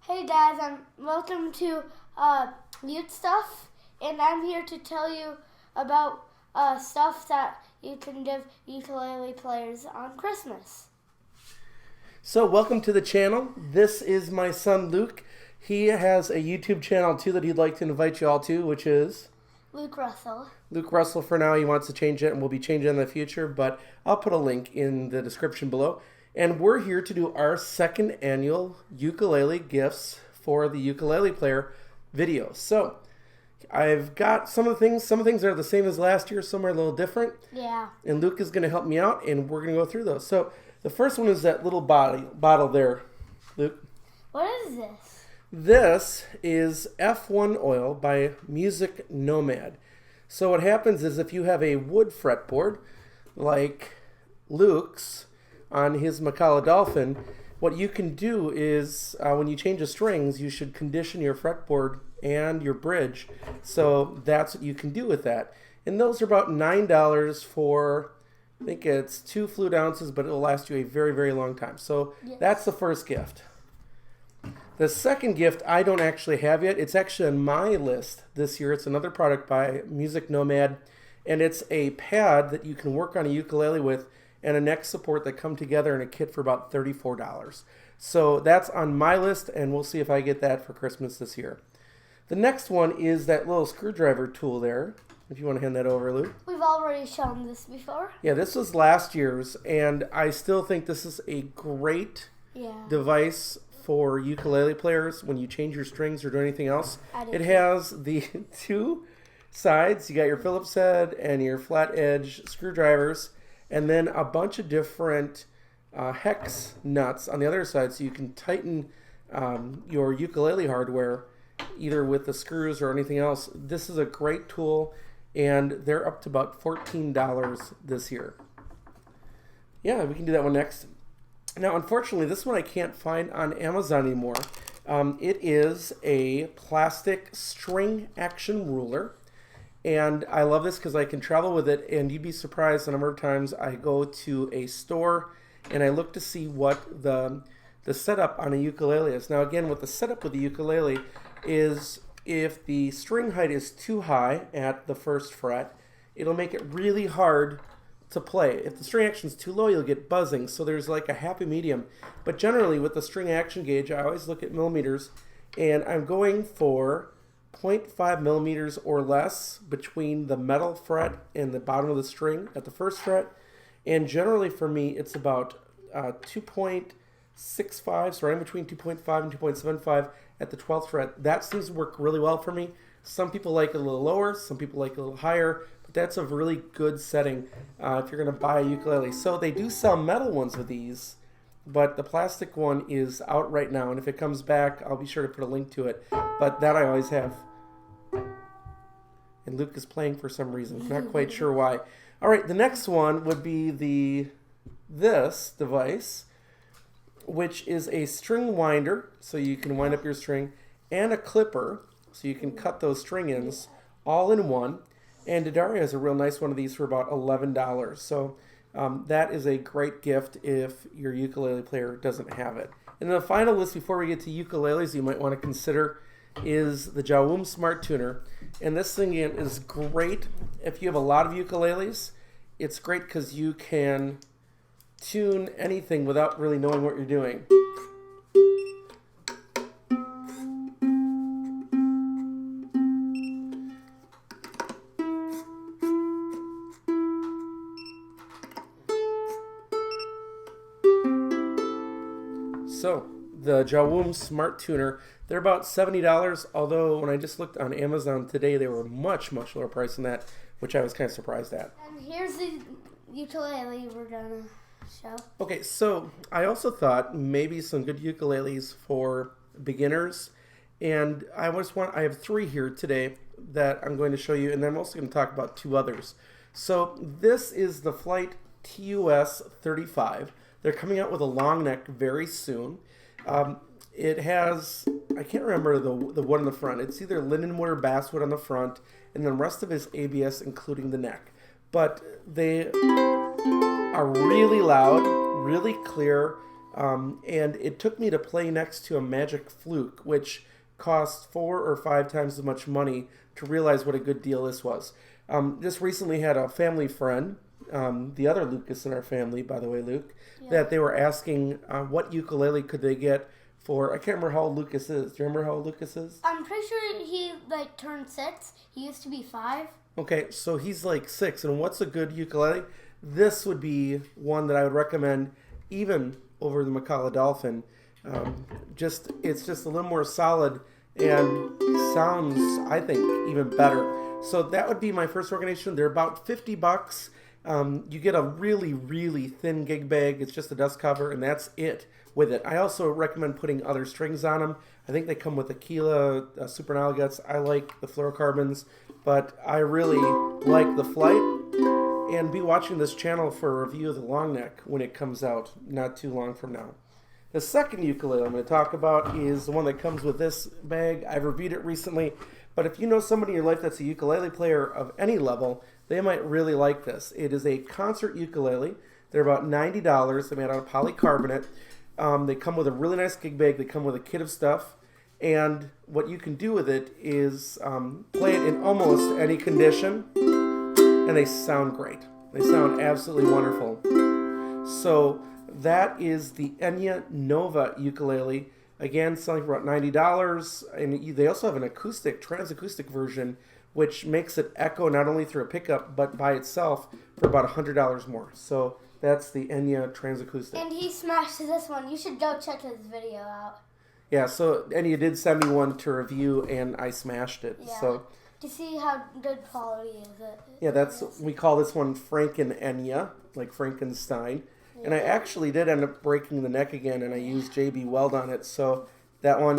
Hey guys, welcome to UkeStuff, and I'm here to tell you about stuff that you can give ukulele players on Christmas. So welcome to the channel. This is my son Luke. He has a YouTube channel too that he'd like to invite you all to, which is Luke Russell. Luke Russell. For now, he wants to change it, and we'll be changing it in the future, but I'll put a link in the description below. And we're here to do our second annual ukulele gifts for the ukulele player video. So I've got some things are the same as last year, some are a little different. Yeah. And Luke is going to help me out, and we're going to go through those. So the first one is that little bottle there, Luke. What is this? This is F1 oil by Music Nomad. So what happens is if you have a wood fretboard like Luke's on his Kala Dolphin, what you can do is when you change the strings, you should condition your fretboard and your bridge. So that's what you can do with that. And those are about $9 for, I think it's 2 flute ounces, but it'll last you a very, very long time. So yes. That's the first gift. The second gift I don't actually have yet. It's actually on my list this year. It's another product by Music Nomad, and it's a pad that you can work on a ukulele with and a neck support that come together in a kit for about $34. So that's on my list, and we'll see if I get that for Christmas this year. The next one is that little screwdriver tool there, if you want to hand that over, Luke. We've already shown this before. Yeah, this was last year's, and I still think this is a great device for ukulele players when you change your strings or do anything else. It has the 2 sides. You got your Phillips head and your flat edge screwdrivers, and then a bunch of different hex nuts on the other side, so you can tighten your ukulele hardware either with the screws or anything else. This is a great tool, and they're up to about $14 this year. Yeah, we can do that one next. Now, unfortunately, this one I can't find on Amazon anymore. It is a plastic string action ruler. And I love this because I can travel with it, and you'd be surprised the number of times I go to a store and I look to see what the setup on a ukulele is. Now again, what the setup with the ukulele is, if the string height is too high at the first fret, it'll make it really hard to play. If the string action is too low, you'll get buzzing. So there's like a happy medium. But generally with the string action gauge, I always look at millimeters, and I'm going for 0.5 millimeters or less between the metal fret and the bottom of the string at the first fret. And generally for me, it's about 2.65, so right in between 2.5 and 2.75 at the 12th fret. That seems to work really well for me. Some people like it a little lower, some people like it a little higher, but that's a really good setting if you're going to buy a ukulele. So they do sell metal ones with these, but the plastic one is out right now, and if it comes back, I'll be sure to put a link to it. But that I always have. And Luke is playing for some reason. Not quite sure why. All right, the next one would be this device, which is a string winder, so you can wind up your string, and a clipper, so you can cut those string ends all in one. And Daddario has a real nice one of these for about $11. So that is a great gift if your ukulele player doesn't have it. And the final list before we get to ukuleles you might want to consider is the Jawum Smart Tuner. And this thing is great if you have a lot of ukuleles. It's great because you can tune anything without really knowing what you're doing. So the Jawum Smart Tuner, they're about $70, although when I just looked on Amazon today, they were much, much lower price than that, which I was kind of surprised at. And here's the ukulele we're going to show. Okay, so I also thought maybe some good ukuleles for beginners, and I have 3 here today that I'm going to show you, and then I'm also going to talk about 2 others. So this is the Flight TUS 35. They're coming out with a long neck very soon. It has, I can't remember the wood on the front. It's either lindenwood or basswood on the front, and the rest of it is ABS, including the neck. But they are really loud, really clear. And it took me to play next to a magic flute, which cost 4 or 5 times as much money to realize what a good deal this was. Just recently had a family friend, the other Lucas in our family, by the way, Luke, that they were asking what ukulele could they get for, I can't remember how old Lucas is. Do you remember how old Lucas is? I'm pretty sure he turned 6. He used to be 5. Okay, so he's 6. And what's a good ukulele? This would be one that I would recommend even over the Kala Dolphin. It's just a little more solid and sounds, I think, even better. So that would be my first recommendation. They're about $50. You get a really, really thin gig bag. It's just a dust cover, and that's it with it. I also recommend putting other strings on them. I think they come with Aquila, Super Nalaguts. I like the fluorocarbons, but I really like the Flight. And be watching this channel for a review of the long neck when it comes out not too long from now. The second ukulele I'm going to talk about is the one that comes with this bag. I've reviewed it recently, but if you know somebody in your life that's a ukulele player of any level, they might really like this. It is a concert ukulele. They're about $90. They're made out of polycarbonate. They come with a really nice gig bag. They come with a kit of stuff. And what you can do with it is play it in almost any condition. And they sound great. They sound absolutely wonderful. So that is the Enya Nova ukulele. Again, selling for about $90. And they also have an acoustic, trans-acoustic version, which makes it echo not only through a pickup, but by itself for about $100 more. So that's the Enya trans-acoustic. And he smashed this one. You should go check his video out. Yeah, so Enya did send me one to review, and I smashed it. Yeah. So to see how good quality is it. Yeah, we call this one Franken Enya, like Frankenstein. Yeah. And I actually did end up breaking the neck again, and I used JB Weld on it. So that one,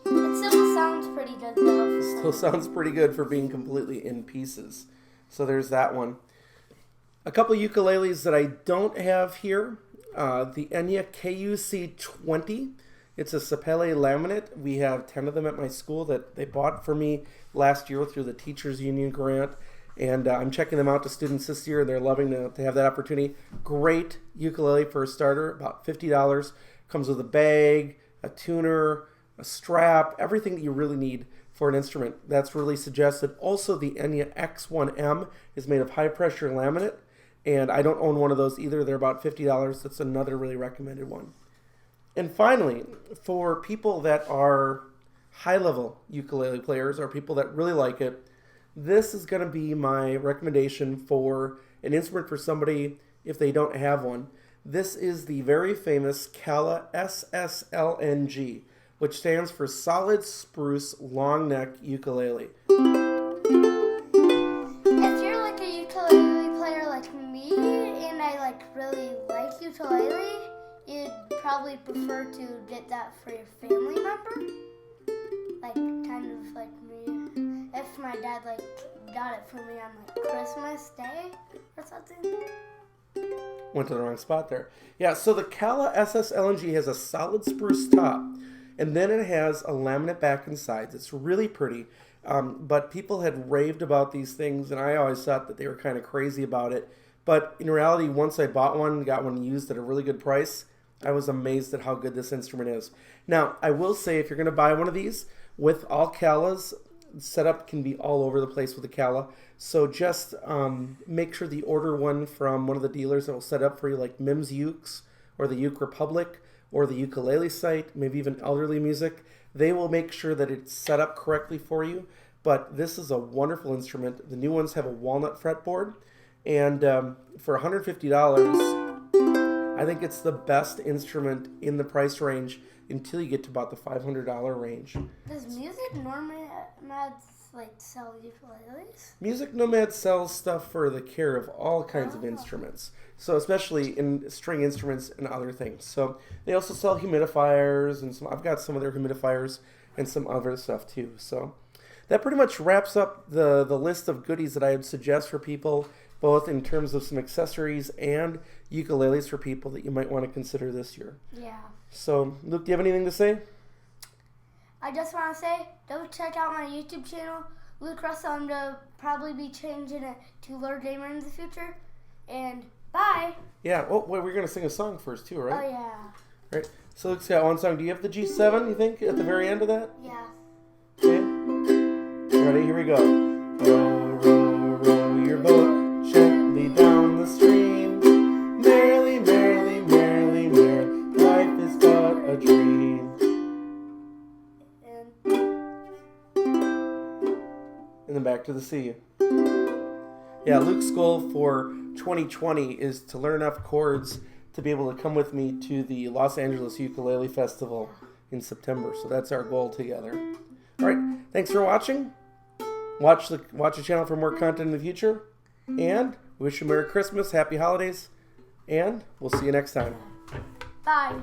it still sounds pretty good though. It still sounds pretty good for being completely in pieces. So there's that one. A couple ukuleles that I don't have here. The Enya KUC20. It's a Sapele laminate. We have 10 of them at my school that they bought for me last year through the Teachers Union grant. And I'm checking them out to students this year. They're loving to have that opportunity. Great ukulele for a starter, about $50. Comes with a bag, a tuner, a strap, everything that you really need for an instrument. That's really suggested. Also, the Enya X1M is made of high-pressure laminate. And I don't own one of those either. They're about $50. That's another really recommended one. And finally, for people that are high-level ukulele players or people that really like it, this is going to be my recommendation for an instrument for somebody if they don't have one. This is the very famous Kala SSLNG, which stands for Solid Spruce Long Neck Ukulele. If you're like a ukulele player like me, and I really like ukulele, you'd probably prefer to get that for your family member. Kind of like me. If my dad got it for me on Christmas Day or something. Went to the wrong spot there. Yeah, so the Kala SSLNG has a solid spruce top, and then it has a laminate back and sides. It's really pretty, but people had raved about these things, and I always thought that they were kind of crazy about it. But in reality, once I bought one and got one used at a really good price, I was amazed at how good this instrument is. Now, I will say, if you're going to buy one of these, with all Kalas, setup can be all over the place with the Kala. So just make sure that you order one from one of the dealers that will set up for you, like Mims Ukes or the Uke Republic or the Ukulele Site, maybe even Elderly Music. They will make sure that it's set up correctly for you. But this is a wonderful instrument. The new ones have a walnut fretboard. And for $150, I think it's the best instrument in the price range until you get to about the $500 range. Does Music Nomads sell ukuleles? Music Nomad sells stuff for the care of all kinds of instruments. So especially in string instruments and other things. So they also sell humidifiers and I've got some of their humidifiers and some other stuff too. So that pretty much wraps up the list of goodies that I would suggest for people, both in terms of some accessories and ukuleles for people that you might want to consider this year. Yeah. So, Luke, do you have anything to say? I just want to say, don't check out my YouTube channel, Luke Russell. I'm going to probably be changing it to Lord Gamer in the future. And Bye. Yeah. Oh, wait, we're gonna sing a song first too, right? Oh yeah. Right. So Luke's got one song. Do you have the G7? You think at the very end of that? Yeah. Okay. Ready? Here we go. Row, row, row your boat gently down the stream. Merrily, merrily, merrily, merrily, life is but a dream. And then back to the sea. Yeah, Luke's goal for 2020 is to learn enough chords to be able to come with me to the Los Angeles Ukulele Festival in September. So that's our goal together. All right, thanks for watching. Watch the channel for more content in the future. And wish you Merry Christmas, Happy Holidays, and we'll see you next time. Bye.